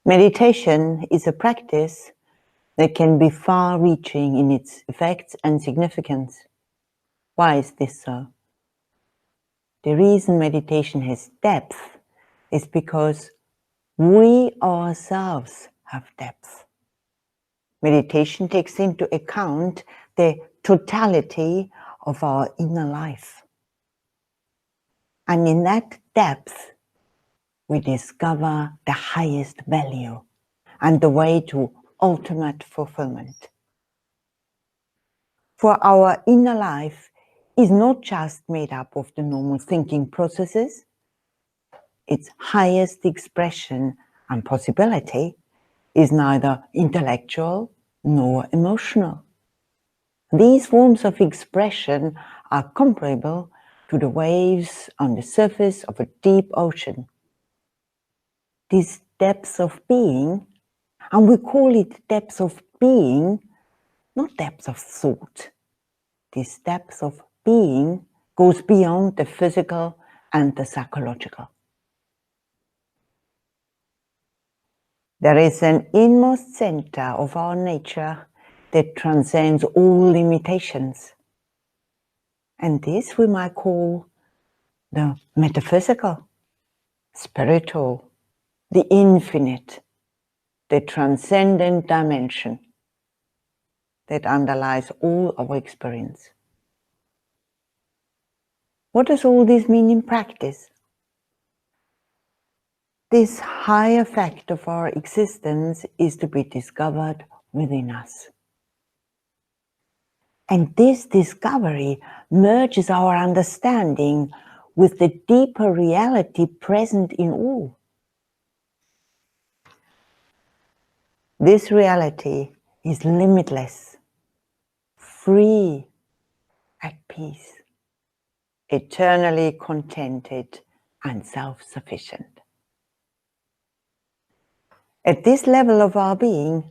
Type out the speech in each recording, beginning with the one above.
Meditation is a practice that can be far-reaching in its effects and significance. Why is this so? The reason meditation has depth is because we ourselves have depth. Meditation takes into account the totality of our inner life. And in that depth, we discover the highest value and the way to ultimate fulfillment. For our inner life is not just made up of the normal thinking processes. Its highest expression and possibility is neither intellectual nor emotional. These forms of expression are comparable to the waves on the surface of a deep ocean. These depths of being, and we call it depths of being, not depths of thought. This depth of being goes beyond the physical and the psychological. There is an inmost center of our nature that transcends all limitations. And this we might call the metaphysical, spiritual, the infinite, the transcendent dimension that underlies all our experience. What does all this mean in practice? This higher fact of our existence is to be discovered within us. And this discovery merges our understanding with the deeper reality present in all. This reality is limitless, free, at peace, eternally contented and self-sufficient. At this level of our being,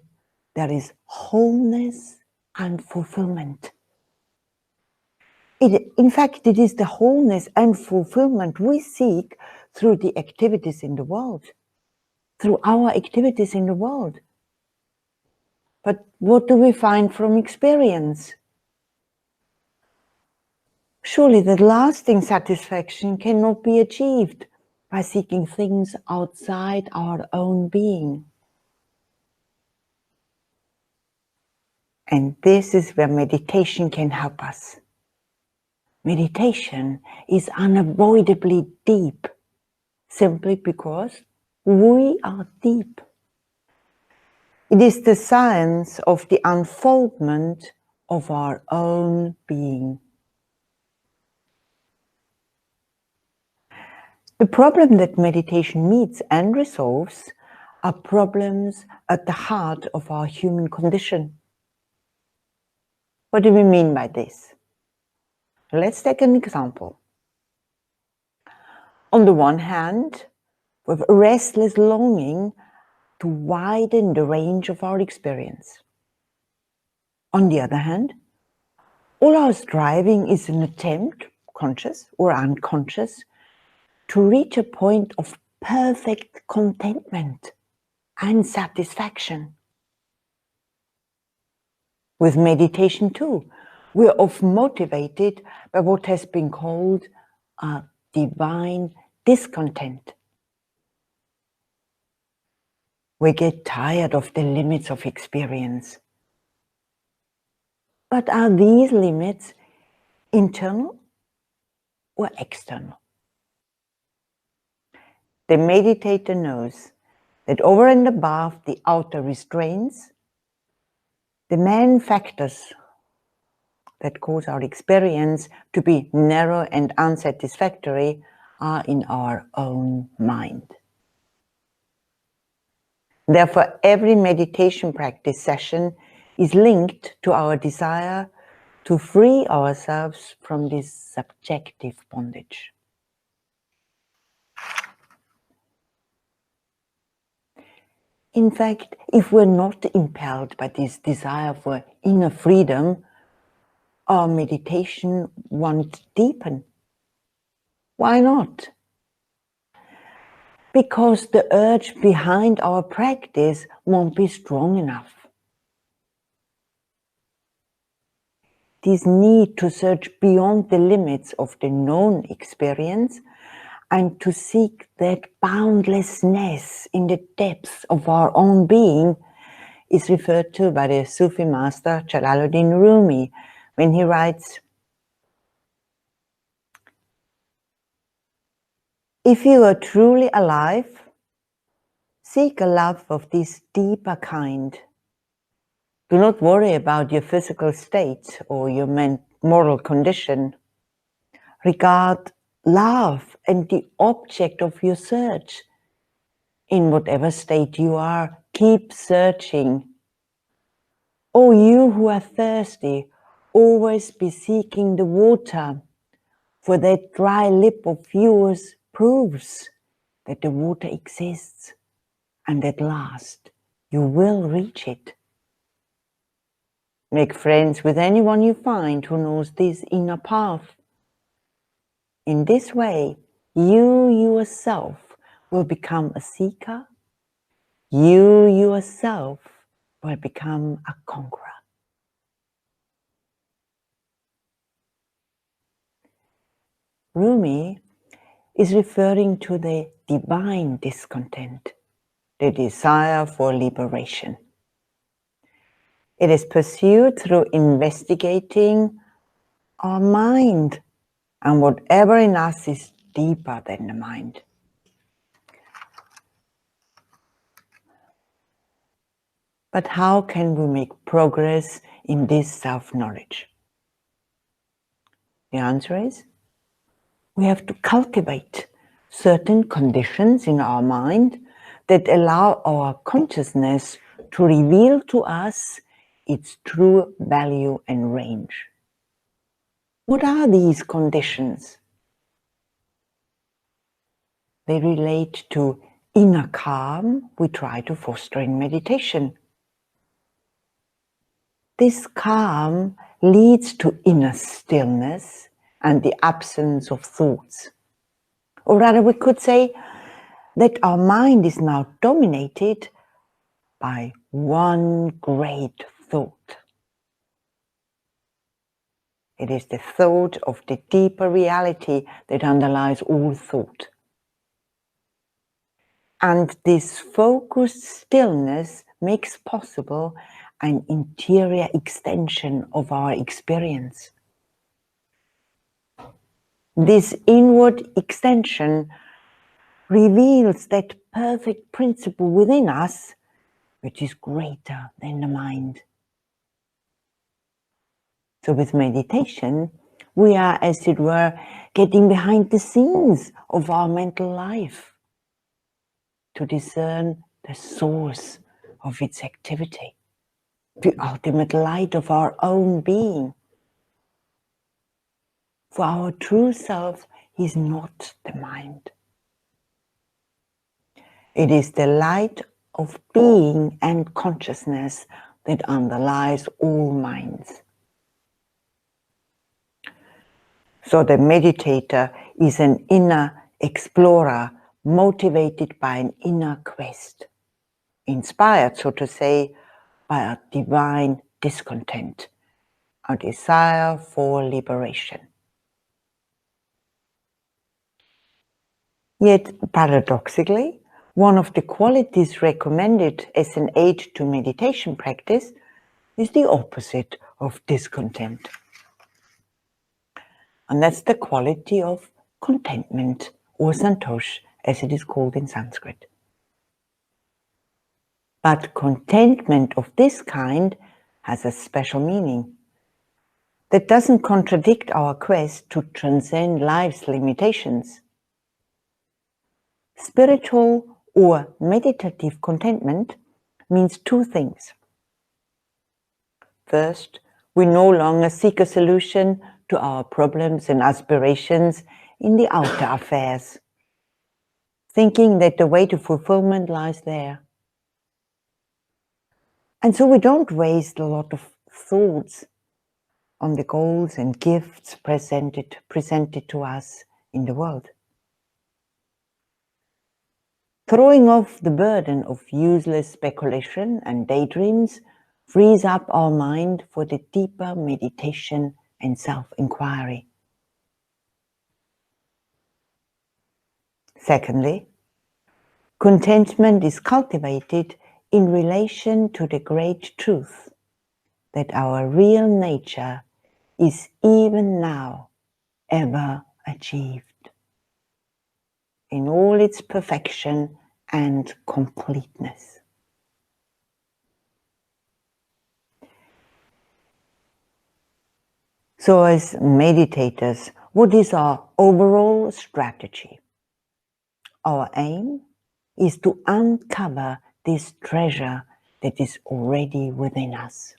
there is wholeness and fulfillment. In fact, it is the wholeness and fulfillment we seek through the activities in the world, through our activities in the world. But what do we find from experience? Surely the lasting satisfaction cannot be achieved by seeking things outside our own being. And this is where meditation can help us. Meditation is unavoidably deep, simply because we are deep. It is the science of the unfoldment of our own being. The problem that meditation meets and resolves are problems at the heart of our human condition. What do we mean by this? Let's take an example. On the one hand, we have a restless longing to widen the range of our experience. On the other hand, all our striving is an attempt, conscious or unconscious, to reach a point of perfect contentment and satisfaction. With meditation too, we are often motivated by what has been called a divine discontent. We get tired of the limits of experience. But are these limits internal or external? The meditator knows that over and above the outer restraints, the main factors that cause our experience to be narrow and unsatisfactory are in our own mind. Therefore, every meditation practice session is linked to our desire to free ourselves from this subjective bondage. In fact, if we're not impelled by this desire for inner freedom, our meditation won't deepen. Why not? because the urge behind our practice won't be strong enough. This need to search beyond the limits of the known experience and to seek that boundlessness in the depths of our own being is referred to by the Sufi master Jalaluddin Rumi when he writes, "If you are truly alive, seek a love of this deeper kind. Do not worry about your physical state or your moral condition. Regard love and the object of your search. In whatever state you are, keep searching. O you who are thirsty, always be seeking the water, for that dry lip of yours proves that the water exists, and at last you will reach it. Make friends with anyone you find who knows this inner path. In this way, you yourself will become a seeker. You yourself will become a conqueror." Rumi is referring to the divine discontent, the desire for liberation. It is pursued through investigating our mind and whatever in us is deeper than the mind. But how can we make progress in this self-knowledge? The answer is, we have to cultivate certain conditions in our mind that allow our consciousness to reveal to us its true value and range. What are these conditions? They relate to inner calm we try to foster in meditation. This calm leads to inner stillness and the absence of thoughts. Or rather, we could say that our mind is now dominated by one great thought. It is the thought of the deeper reality that underlies all thought. And this focused stillness makes possible an interior extension of our experience. This inward extension reveals that perfect principle within us, which is greater than the mind. So with meditation, we are, as it were, getting behind the scenes of our mental life to discern the source of its activity, the ultimate light of our own being. For our true self is not the mind. It is the light of being and consciousness that underlies all minds. So the meditator is an inner explorer motivated by an inner quest, inspired, so to say, by a divine discontent, a desire for liberation. Yet, paradoxically, one of the qualities recommended as an aid to meditation practice is the opposite of discontent. And that's the quality of contentment, or santosh, as it is called in Sanskrit. But contentment of this kind has a special meaning that doesn't contradict our quest to transcend life's limitations. Spiritual or meditative contentment means two things. First, we no longer seek a solution to our problems and aspirations in the outer affairs, thinking that the way to fulfillment lies there. And so we don't waste a lot of thoughts on the goals and gifts presented to us in the world. Throwing off the burden of useless speculation and daydreams frees up our mind for the deeper meditation and self-inquiry. Secondly, contentment is cultivated in relation to the great truth that our real nature is even now ever achieved in all its perfection and completeness. So as meditators, what is our overall strategy? Our aim is to uncover this treasure that is already within us.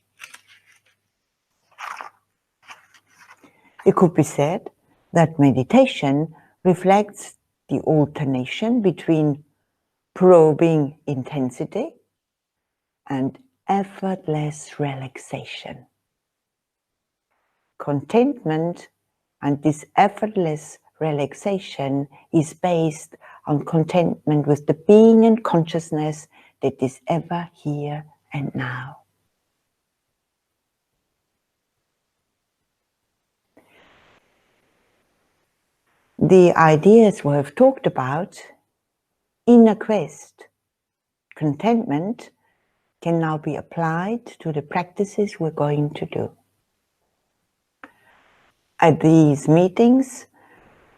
It could be said that meditation reflects the alternation between probing intensity and effortless relaxation. Contentment and this effortless relaxation is based on contentment with the being and consciousness that is ever here and now. The ideas we have talked about in a quest, contentment, can now be applied to the practices we're going to do. At these meetings,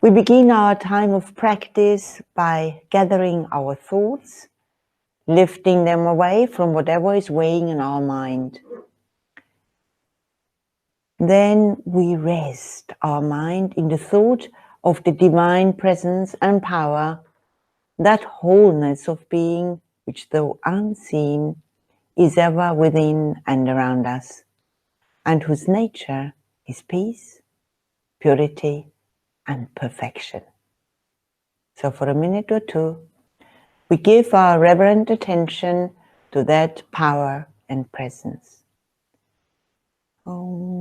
we begin our time of practice by gathering our thoughts, lifting them away from whatever is weighing in our mind. Then we rest our mind in the thought of the divine presence and power, that wholeness of being which, though unseen, is ever within and around us, and whose nature is peace, purity, and perfection. So for a minute or two, we give our reverent attention to that power and presence. Om.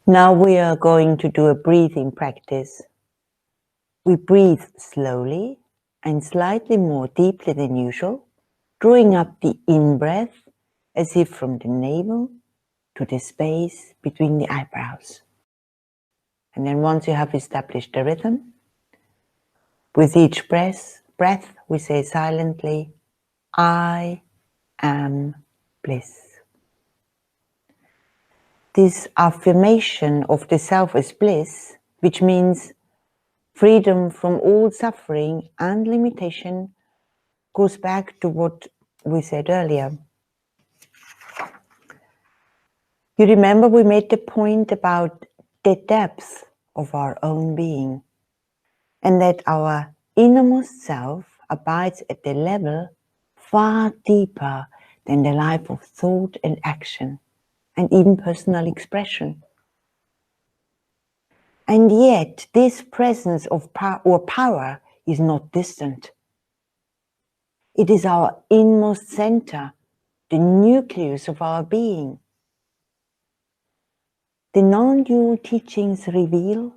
Now we are going to do a breathing practice. We breathe slowly and slightly more deeply than usual, drawing up the in-breath as if from the navel to the space between the eyebrows. And then once you have established the rhythm, with each breath we say silently, I am bliss. This affirmation of the self as bliss, which means freedom from all suffering and limitation, goes back to what we said earlier. You remember we made the point about the depth of our own being, and that our innermost self abides at the level far deeper than the life of thought and action, and even personal expression. And yet, this presence of power is not distant. It is our inmost center, the nucleus of our being. The non-dual teachings reveal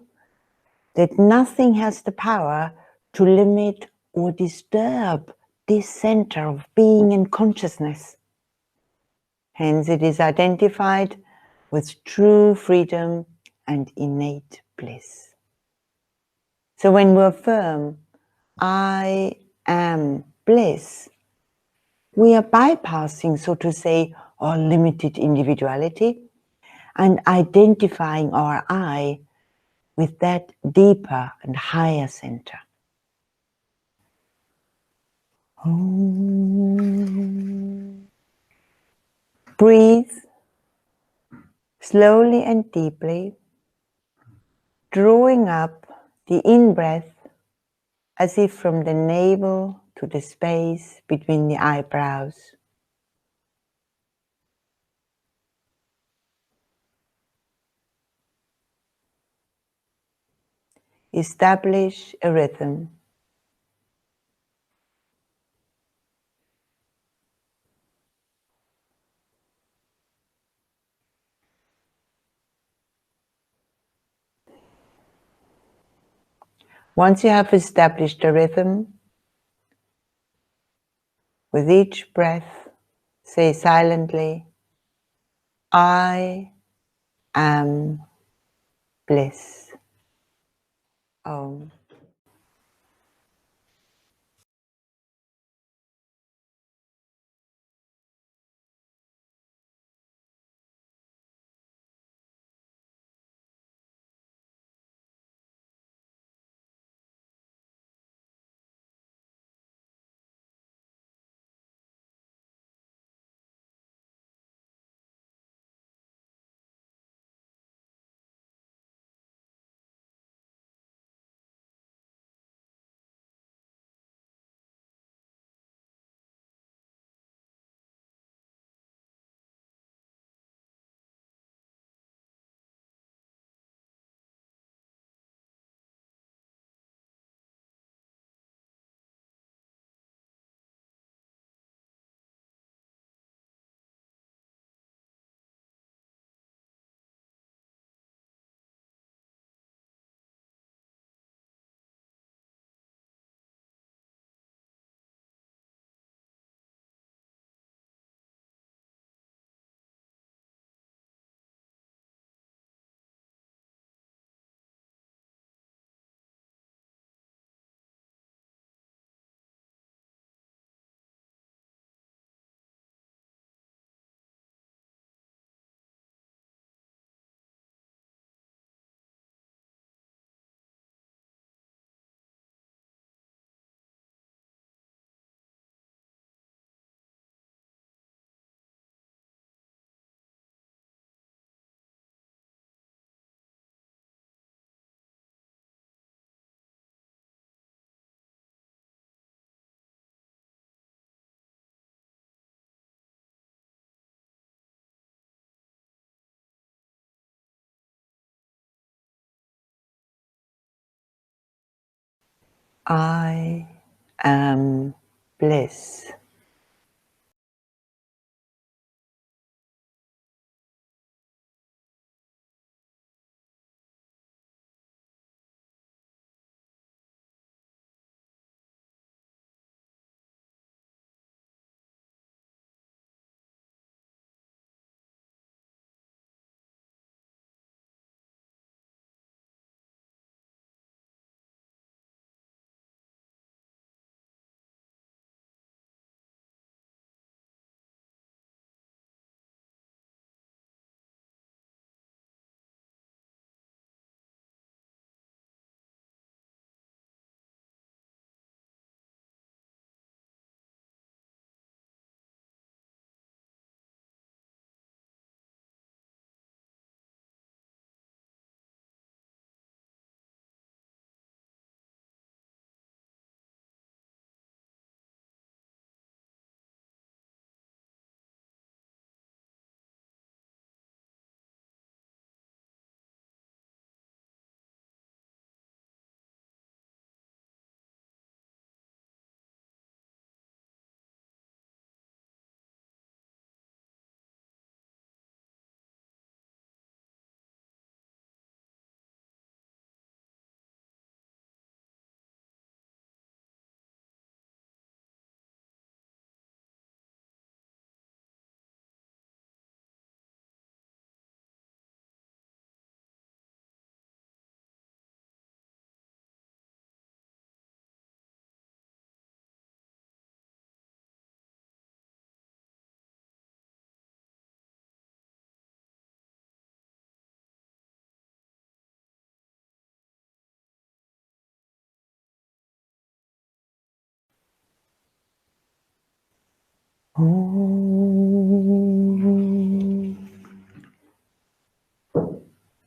that nothing has the power to limit or disturb this center of being and consciousness. Hence, it is identified with true freedom and innate bliss. So when we affirm, I am bliss, we are bypassing, so to say, our limited individuality and identifying our I with that deeper and higher center. Breathe slowly and deeply, drawing up the in-breath as if from the navel to the space between the eyebrows. Establish a rhythm. Once you have established a rhythm, with each breath, say silently, I am bliss. Om. I am bliss.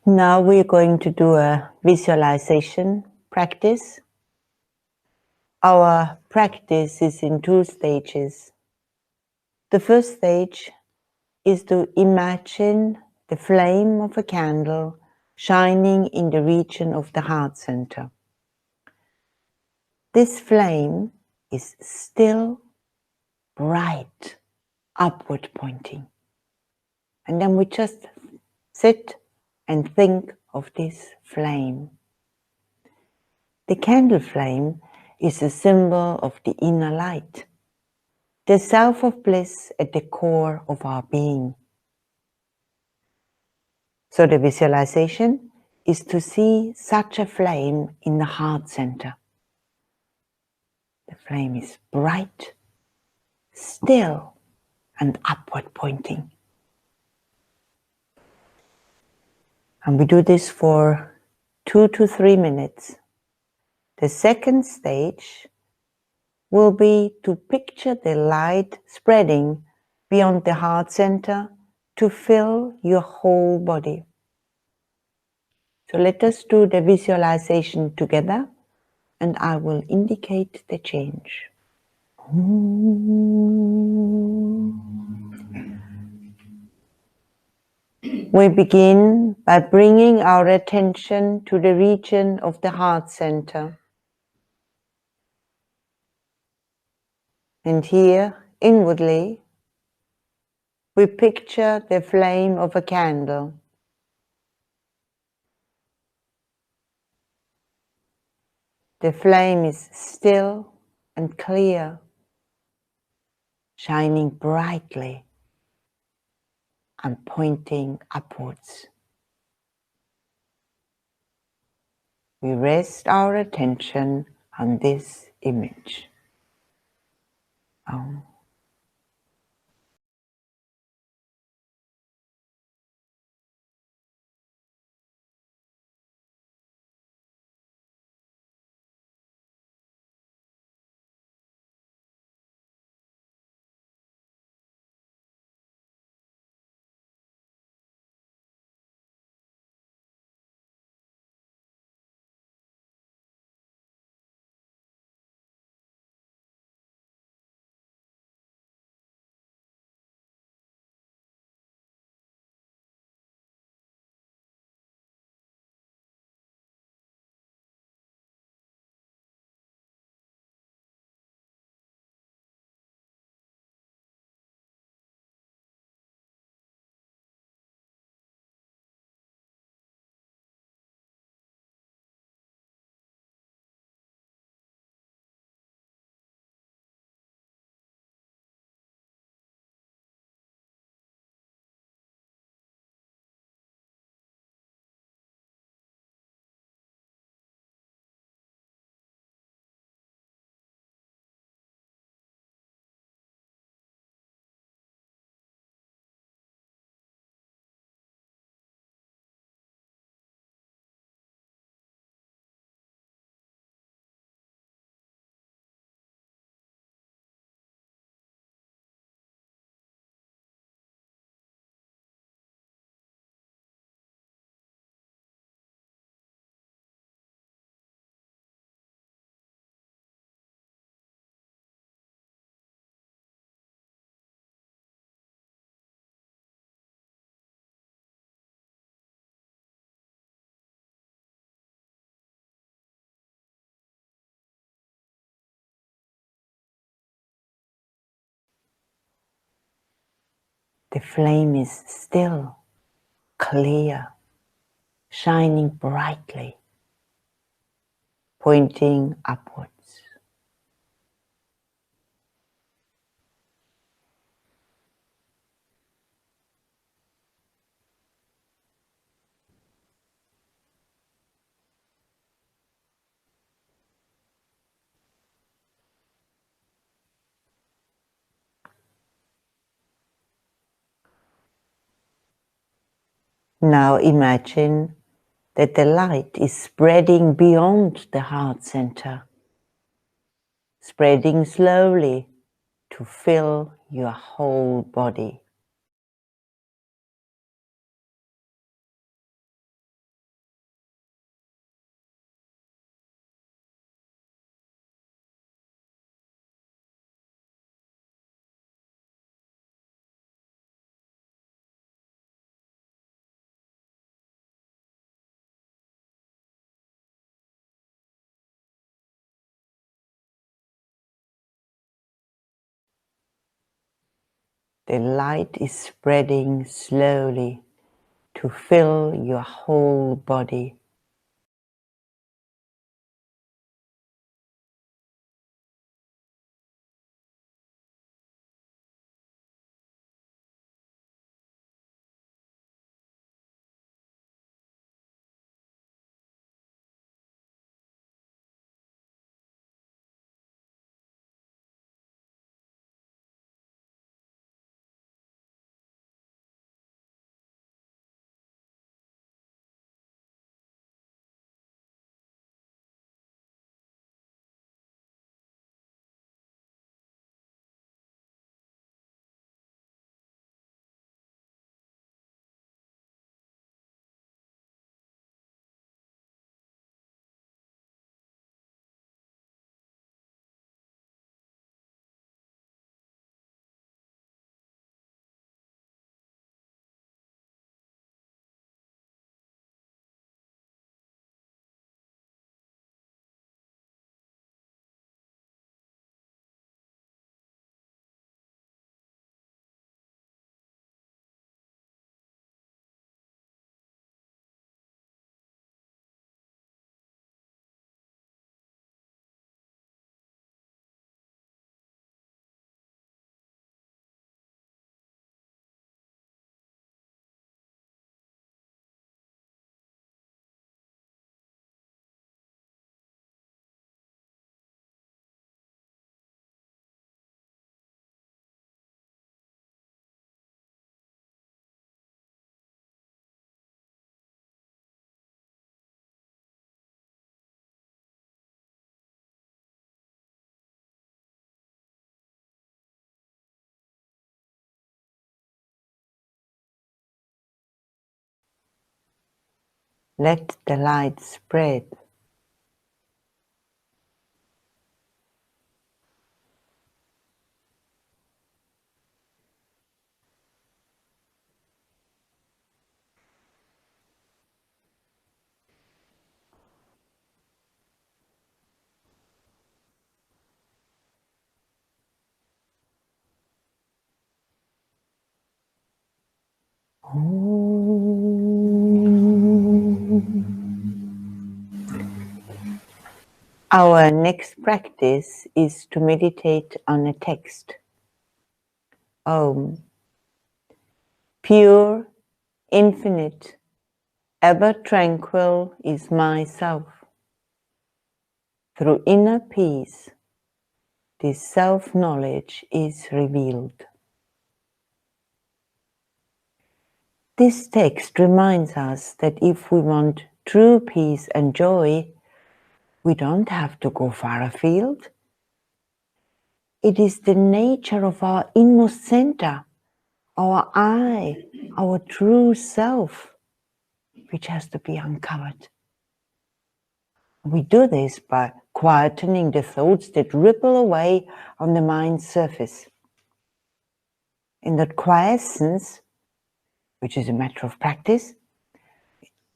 Now we're going to do a visualization practice. Our practice is in 2 stages. The first stage is to imagine the flame of a candle shining in the region of the heart center. This flame is still bright, upward pointing. And then we just sit and think of this flame. The candle flame is a symbol of the inner light, the self of bliss at the core of our being. So the visualization is to see such a flame in the heart center. The flame is bright, still, and upward pointing. And we do this for 2 to 3 minutes. The second stage will be to picture the light spreading beyond the heart center to fill your whole body. So let us do the visualization together, and I will indicate the change. We begin by bringing our attention to the region of the heart center. And here, inwardly, we picture the flame of a candle. The flame is still and clear, shining brightly and pointing upwards. We rest our attention on this image. The flame is still, clear, shining brightly, pointing upwards. Now imagine that the light is spreading beyond the heart center, spreading slowly to fill your whole body. The light is spreading slowly to fill your whole body. Let the light spread. Our next practice is to meditate on a text. Pure, infinite, ever tranquil is myself. Through inner peace, this self-knowledge is revealed. This text reminds us that if we want true peace and joy, we don't have to go far afield. It is the nature of our inmost center, our I, our true self, which has to be uncovered. We do this by quietening the thoughts that ripple away on the mind's surface. In that quiescence, which is a matter of practice,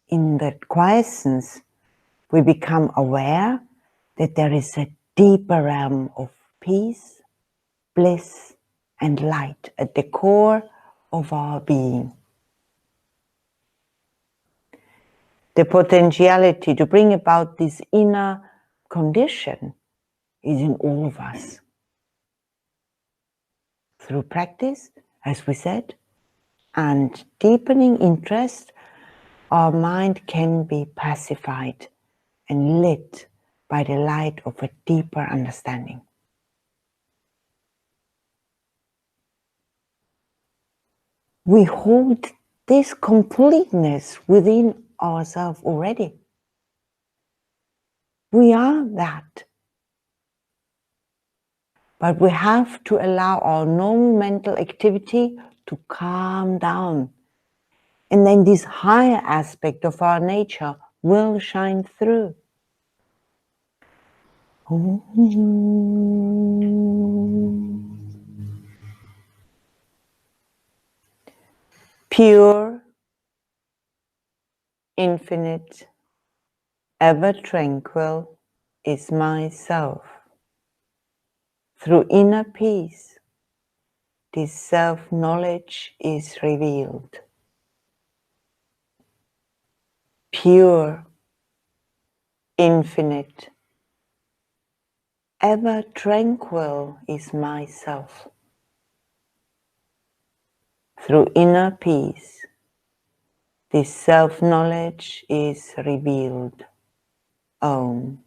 in that quiescence, we become aware that there is a deeper realm of peace, bliss, and light at the core of our being. The potentiality to bring about this inner condition is in all of us. Through practice, as we said, and deepening interest, our mind can be pacified and lit by the light of a deeper understanding. We hold this completeness within ourselves already. We are that. But we have to allow our normal mental activity to calm down. And then this higher aspect of our nature will shine through. Pure, infinite, ever tranquil is myself. Through inner peace, this self-knowledge is revealed. Pure, infinite, ever tranquil is myself. Through inner peace, this self-knowledge is revealed. Om.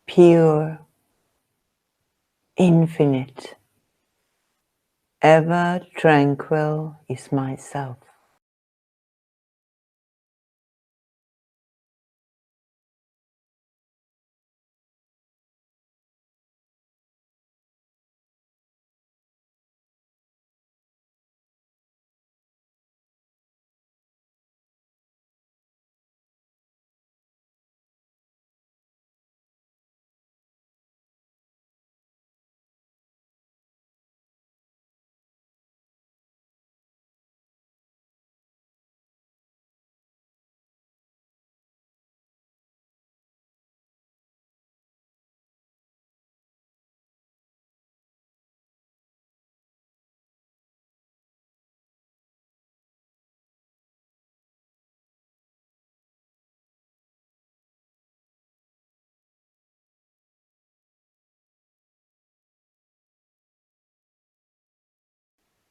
Pure, infinite, ever tranquil is myself.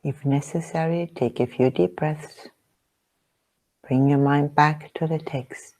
If necessary, take a few deep breaths. Bring your mind back to the text.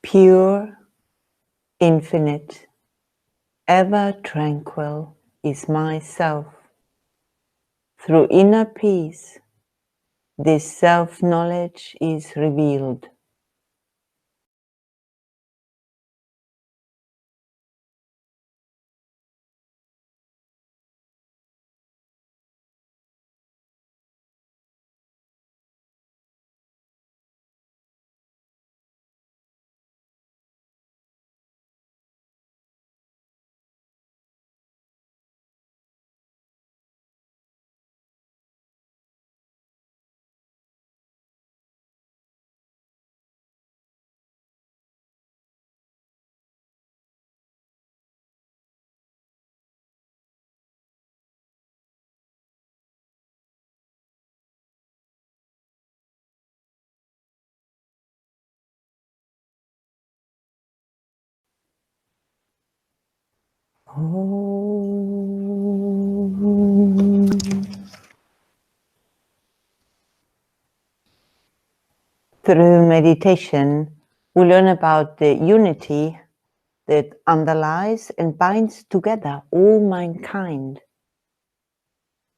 Pure, infinite, ever tranquil is myself. Through inner peace, this self-knowledge is revealed. Through meditation, we learn about the unity that underlies and binds together all mankind.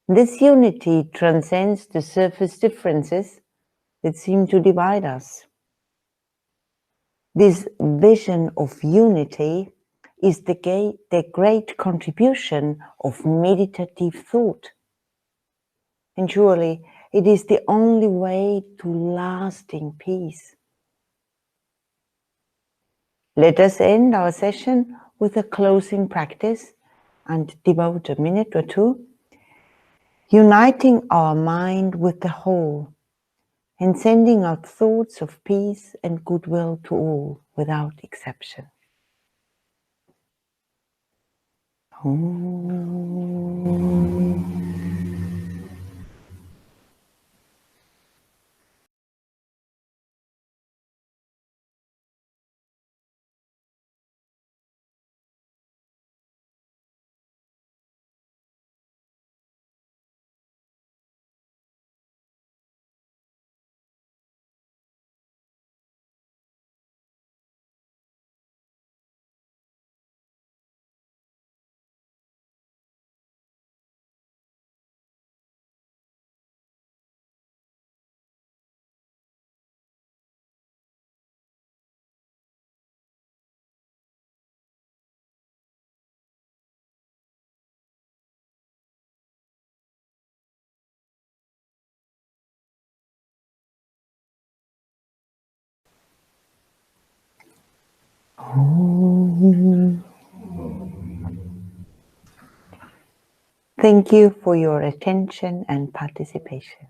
This unity transcends the surface differences that seem to divide us. This vision of unity is the great contribution of meditative thought. And surely it is the only way to lasting peace. Let us end our session with a closing practice and devote a minute or two, uniting our mind with the whole and sending out thoughts of peace and goodwill to all without exception. Thank you for your attention and participation.